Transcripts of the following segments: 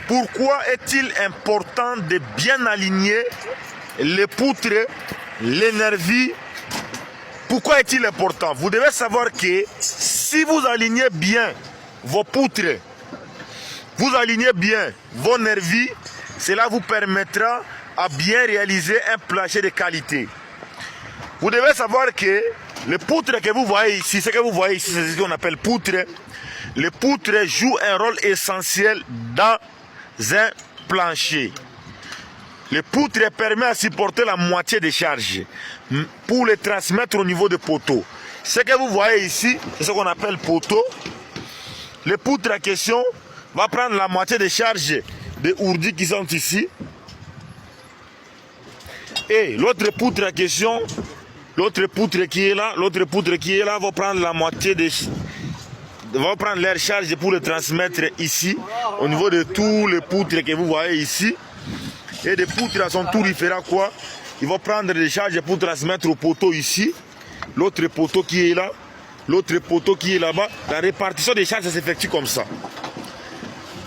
Pourquoi est-il important de bien aligner les poutres, les nervis? Pourquoi est-il important? Vous devez savoir que si vous alignez bien vos poutres, vous alignez bien vos nervis, cela vous permettra à bien réaliser un plancher de qualité. Vous devez savoir que les poutres que vous voyez ici, c'est ce qu'on appelle poutres. Les poutres jouent un rôle essentiel dans un plancher. Les poutres permettent à supporter la moitié des charges pour les transmettre au niveau des poteaux. Ce que vous voyez ici, c'est ce qu'on appelle poteau. Les poutres en question vont prendre la moitié des charges des ourdis qui sont ici. Et l'autre poutre en question, l'autre poutre qui est là, va prendre la moitié des... vont prendre leur charge pour le transmettre ici, au niveau de tous les poutres que vous voyez ici. Et des poutres à son tour, il fera quoi? Ils vont prendre des charges pour transmettre au poteau ici. L'autre poteau qui est là, l'autre poteau qui est là-bas. La répartition des charges s'effectue comme ça.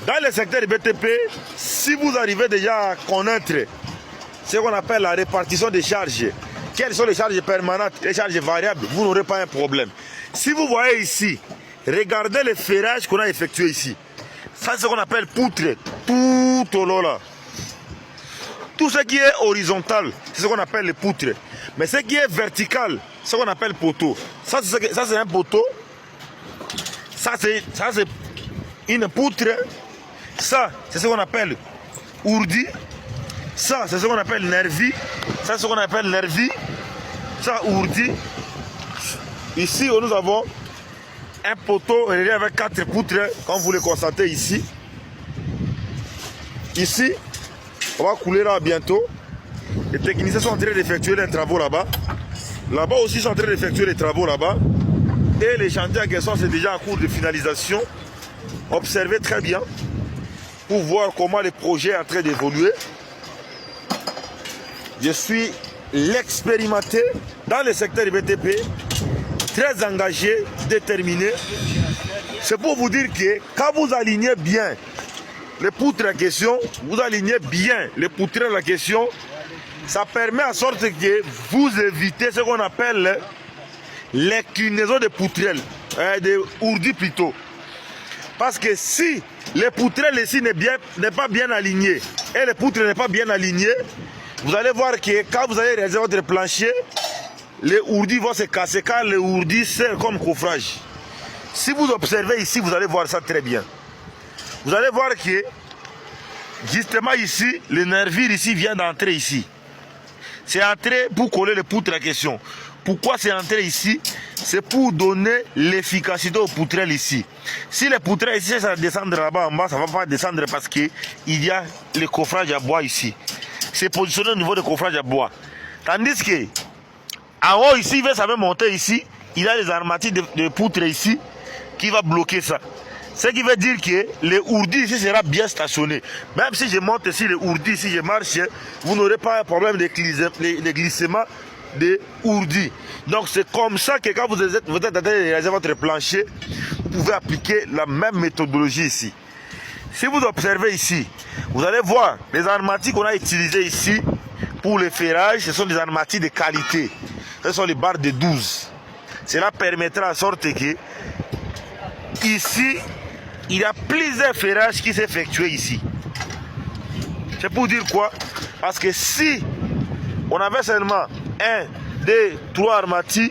Dans le secteur du BTP, si vous arrivez déjà à connaître ce qu'on appelle la répartition des charges, quelles sont les charges permanentes, les charges variables, vous n'aurez pas un problème. Si vous voyez ici, regardez le ferrage qu'on a effectué ici. Ça, c'est ce qu'on appelle poutre, tout au long là. Tout ce qui est horizontal, c'est ce qu'on appelle les poutres. Mais ce qui est vertical, c'est ce qu'on appelle poteau. Ça, c'est un poteau. Ça, c'est une poutre. Ça, c'est ce qu'on appelle ourdi. Ça, c'est ce qu'on appelle nervi. Ça, c'est ce qu'on appelle nervi. Ça, ourdi. Ici, nous avons un poteau relié avec 4 poutres, comme vous le constatez ici. Ici, on va couler là bientôt. Les techniciens sont en train d'effectuer les travaux là-bas. Là-bas aussi, ils sont en train d'effectuer les travaux là-bas. Et les chantiers en question, c'est déjà en cours de finalisation. Observez très bien pour voir comment le projet est en train d'évoluer. Je suis l'expérimenté dans le secteur du BTP, très engagé, déterminé. C'est pour vous dire que quand vous alignez bien les poutres en question, vous alignez bien les poutres en question, ça permet en sorte que vous évitez ce qu'on appelle l'inclinaison des poutrelles, des ourdis plutôt. Parce que si les poutrelles ici n'est pas bien alignées et les poutres n'est pas bien alignées, vous allez voir que quand vous allez réaliser votre plancher, les ourdis vont se casser car les ourdis servent comme coffrage. Si vous observez ici, vous allez voir ça très bien. Vous allez voir que justement ici, le nervure ici vient d'entrer ici. C'est entré pour coller les poutres en question. Pourquoi c'est entré ici? C'est pour donner l'efficacité aux poutrelles ici. Si les poutrelles ici, ça descend là-bas en bas, ça ne va pas descendre parce qu'il y a le coffrage à bois ici. C'est positionné au niveau du coffrage à bois. Tandis que en haut ici, ça va monter ici. Il y a les armatures de poutres ici qui va bloquer ça. Ce qui veut dire que les ourdis ici sera bien stationné. Même si je monte ici les ourdis, si je marche, vous n'aurez pas un problème de glissement des ourdis. Donc c'est comme ça que quand vous êtes en train de réaliser votre plancher, vous pouvez appliquer la même méthodologie ici. Si vous observez ici, vous allez voir les armatures qu'on a utilisées ici pour le ferrage, ce sont des armatures de qualité. Ce sont les barres de 12. Cela permettra en sorte que ici, il y a plusieurs ferrages qui s'effectuent ici. C'est pour dire quoi? Parce que si on avait seulement 1, 2, 3 armatures,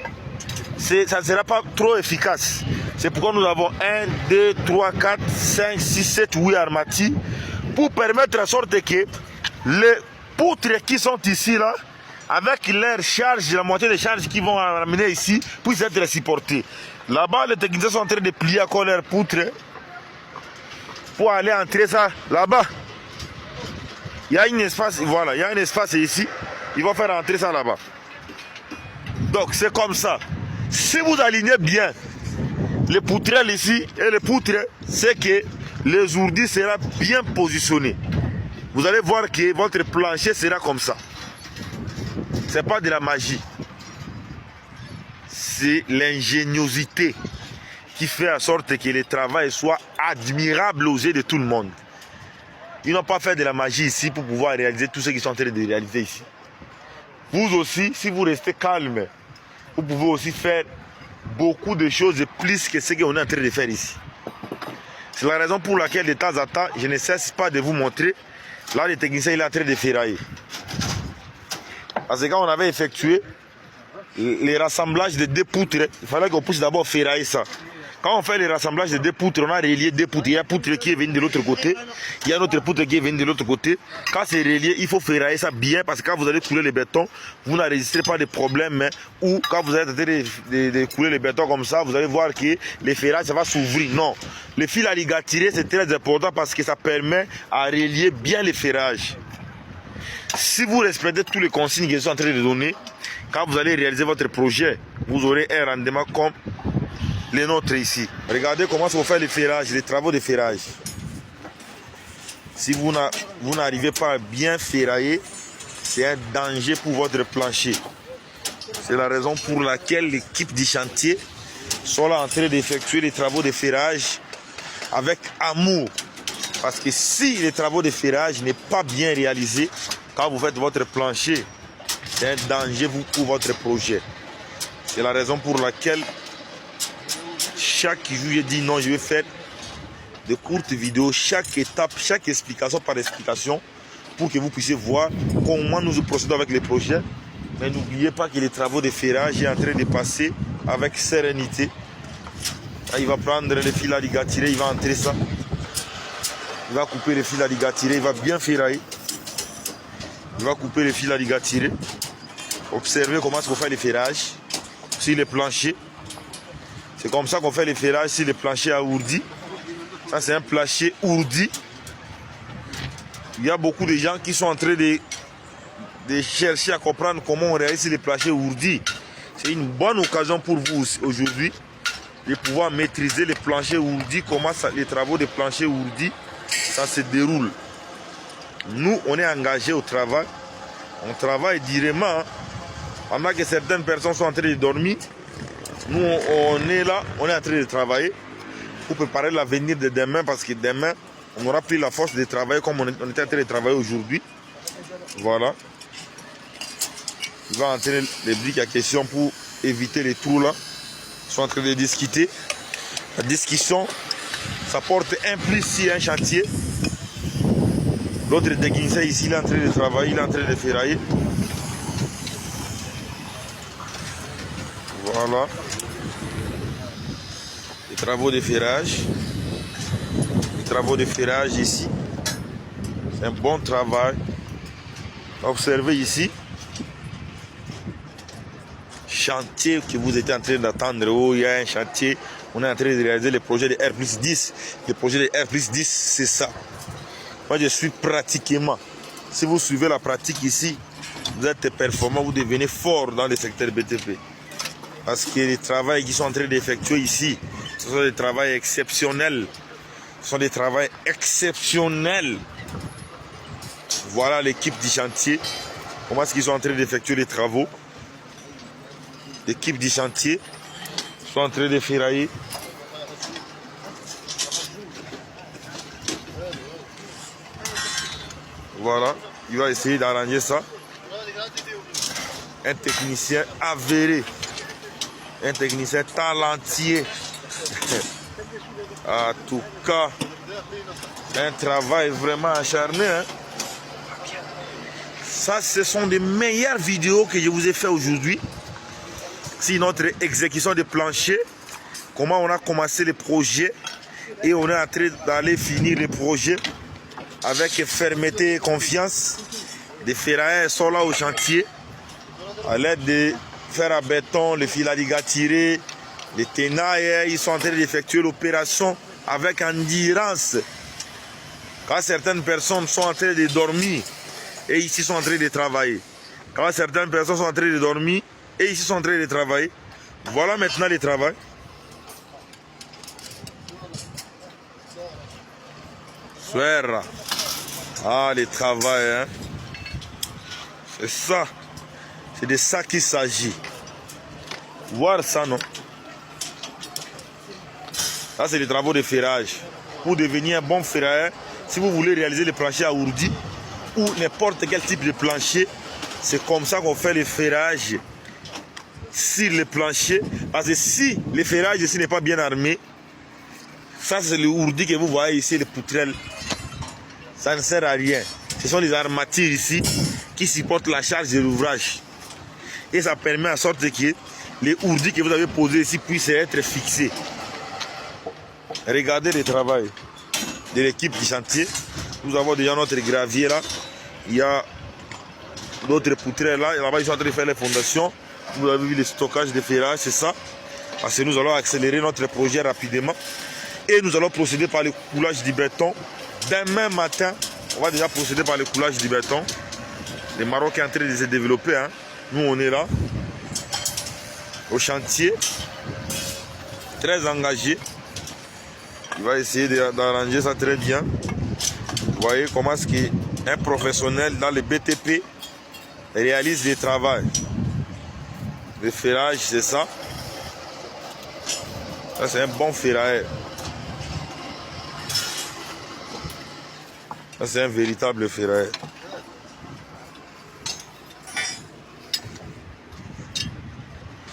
ça ne sera pas trop efficace. C'est pourquoi nous avons 1, 2, 3, 4, 5, 6, 7, 8 armatures pour permettre en sorte que les poutres qui sont ici là, avec leur charge, la moitié des charges qui vont ramener ici, puissent être supportées. Là-bas, les techniciens sont en train de plier encore leurs poutres pour aller entrer ça là-bas. Il y a un espace, voilà, il y a un espace ici. Ils vont faire entrer ça là-bas. Donc c'est comme ça. Si vous alignez bien les poutrelles ici et les poutres, c'est que les ourdis seront bien positionnés. Vous allez voir que votre plancher sera comme ça. Ce n'est pas de la magie. C'est l'ingéniosité qui fait en sorte que le travail soit admirable aux yeux de tout le monde. Ils n'ont pas fait de la magie ici pour pouvoir réaliser tout ce qu'ils sont en train de réaliser ici. Vous aussi, si vous restez calme, vous pouvez aussi faire beaucoup de choses de plus que ce qu'on est en train de faire ici. C'est la raison pour laquelle de temps en temps, je ne cesse pas de vous montrer. Là, le technicien il est en train de ferrailler. Parce que quand on avait effectué les rassemblages de 2 poutres, il fallait qu'on puisse d'abord ferrailler ça. Quand on fait les rassemblages de 2 poutres, on a relié 2 poutres. Il y a une poutre qui est venue de l'autre côté. Il y a une autre poutre qui est venue de l'autre côté. Quand c'est relié, il faut ferrailler ça bien parce que quand vous allez couler le béton, vous n'enregistrez pas de problème. Hein, ou quand vous êtes en train de couler le béton comme ça, vous allez voir que les ferrailles, ça va s'ouvrir. Non. Le fil à ligaturer, c'est très important parce que ça permet à relier bien les ferrages. Si vous respectez tous les consignes que je suis en train de donner, quand vous allez réaliser votre projet, vous aurez un rendement comme les nôtres ici. Regardez comment on fait les ferrages, les travaux de ferrage. Si vous n'arrivez pas à bien ferrailler, c'est un danger pour votre plancher. C'est la raison pour laquelle l'équipe du chantier sont là en train d'effectuer les travaux de ferrage avec amour. Parce que si les travaux de ferrage n'est pas bien réalisés, quand vous faites votre plancher, c'est un danger pour votre projet. C'est la raison pour laquelle chaque jour, je dis non, je vais faire de courtes vidéos, chaque étape, chaque explication par explication, pour que vous puissiez voir comment nous procédons avec les projets. Mais n'oubliez pas que les travaux de ferrage sont en train de passer avec sérénité. Là, il va prendre le fil à ligaturer, il va entrer ça. Il va couper le fil à ligaturer, il va bien ferrailler. Il va couper le fil à ligaturer. Observez comment on fait les ferrages sur les planchers. C'est comme ça qu'on fait les ferrages sur les planchers à ourdi. Ça, c'est un plancher ourdi. Il y a beaucoup de gens qui sont en train de chercher à comprendre comment on réalise les planchers ourdi. C'est une bonne occasion pour vous aujourd'hui de pouvoir maîtriser les planchers ourdi, comment les travaux des planchers ourdi, ça se déroule. Nous, on est engagés au travail. On travaille durement. Hein. Pendant que certaines personnes sont en train de dormir, nous, on est là, on est en train de travailler pour préparer l'avenir de demain parce que demain, on aura pris la force de travailler comme on était en train de travailler aujourd'hui. Voilà. Il va entrer les briques à question pour éviter les trous là. Ils sont en train de discuter. La discussion, ça porte un plus sur un chantier. L'autre technicien ici, il est en train de travailler, il est en train de ferrailler. Voilà. Les travaux de ferrage. Les travaux de ferrage ici. C'est un bon travail. Observez ici. Chantier que vous êtes en train d'attendre. Oh, il y a un chantier. On est en train de réaliser le projet de R+10. Le projet de R+10, c'est ça. Moi, je suis pratiquement. Si vous suivez la pratique ici, vous êtes performant, vous devenez fort dans le secteur BTP. Parce que les travaux qui sont en train d'effectuer ici, ce sont des travaux exceptionnels. Ce sont des travaux exceptionnels. Voilà l'équipe du chantier. Comment est-ce qu'ils sont en train d'effectuer les travaux? L'équipe du chantier sont en train de ferrailler. Voilà, il va essayer d'arranger ça. Un technicien avéré. Un technicien talentueux. En tout cas, un travail vraiment acharné. Hein? Ça, ce sont des meilleures vidéos que je vous ai fait aujourd'hui. C'est notre exécution de plancher. Comment on a commencé le projet. Et on est en train d'aller finir le projet. Avec fermeté et confiance. Les ferrailleurs sont là au chantier. À l'aide de fer à béton, le fil à ligaturer, les tenailles, ils sont en train d'effectuer l'opération avec endurance. Quand certaines personnes sont en train de dormir et ici sont en train de travailler. Quand certaines personnes sont en train de dormir et ici sont en train de travailler. Voilà maintenant le travail. Suera. Ah, le travail, hein. C'est ça. C'est de ça qu'il s'agit. Voir ça, non? Ça, c'est les travaux de ferrage. Pour devenir un bon ferrailleur, Si vous voulez réaliser les planchers à ourdi ou n'importe quel type de plancher, c'est comme ça qu'on fait le ferrage sur les planchers. Parce que si le ferrage ici n'est pas bien armé, ça c'est le ourdi que vous voyez ici, les poutrelles. Ça ne sert à rien. Ce sont les armatures ici qui supportent la charge de l'ouvrage. Et ça permet en sorte que les ourdis que vous avez posés ici puissent être fixés. Regardez le travail de l'équipe du chantier. Nous avons déjà notre gravier là. Il y a d'autres poutrelles là. Et là-bas, ils sont en train de faire les fondations. Vous avez vu le stockage de ferrage, c'est ça. Parce que nous allons accélérer notre projet rapidement. Et nous allons procéder par le coulage du béton. Demain matin, on va déjà procéder par le coulage du béton. Le Maroc est en train de se développer. Hein. Nous, on est là, au chantier, très engagé. Il va essayer d'arranger ça très bien. Vous voyez comment est-ce qu'un professionnel dans le BTP réalise le travail. Le ferrage, c'est ça. Ça, c'est un bon ferrailleur. Ça, c'est un véritable ferrailleur.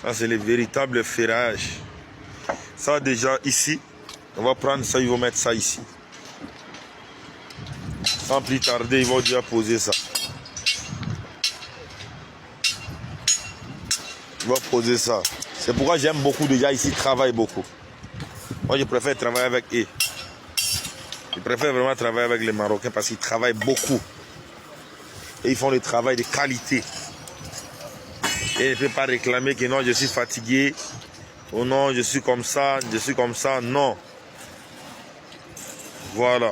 Ça, c'est le véritable ferrage. Ça, déjà, ici, on va prendre ça, ils vont mettre ça ici. Sans plus tarder, ils vont déjà poser ça. Ils vont poser ça. C'est pourquoi j'aime beaucoup déjà ici, ils travaillent beaucoup. Moi, je préfère travailler avec eux. Je préfère vraiment travailler avec les Marocains parce qu'ils travaillent beaucoup. Et ils font le travail de qualité. Et ne peut pas réclamer que non, je suis fatigué. Ou non, je suis comme ça, non. Voilà.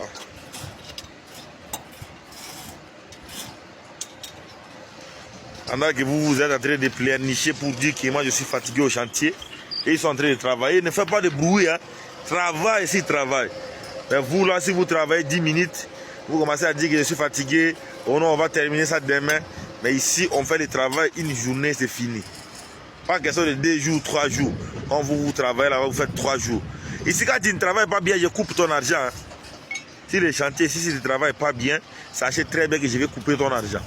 Pendant que vous êtes en train de pleurnicher pour dire que moi je suis fatigué au chantier, et ils sont en train de travailler, ne faites pas de bruit. Hein. Travaille s'ils travaillent. Mais vous là, si vous travaillez 10 minutes, vous commencez à dire que je suis fatigué. Oh non, on va terminer ça demain. Mais ici, on fait le travail, une journée, c'est fini. Pas question de 2 jours, 3 jours. Quand vous travaillez là-bas, vous faites 3 jours. Ici, quand tu ne travailles pas bien, je coupe ton argent. Hein. Si le chantier, si tu ne travailles pas bien, sachez très bien que je vais couper ton argent.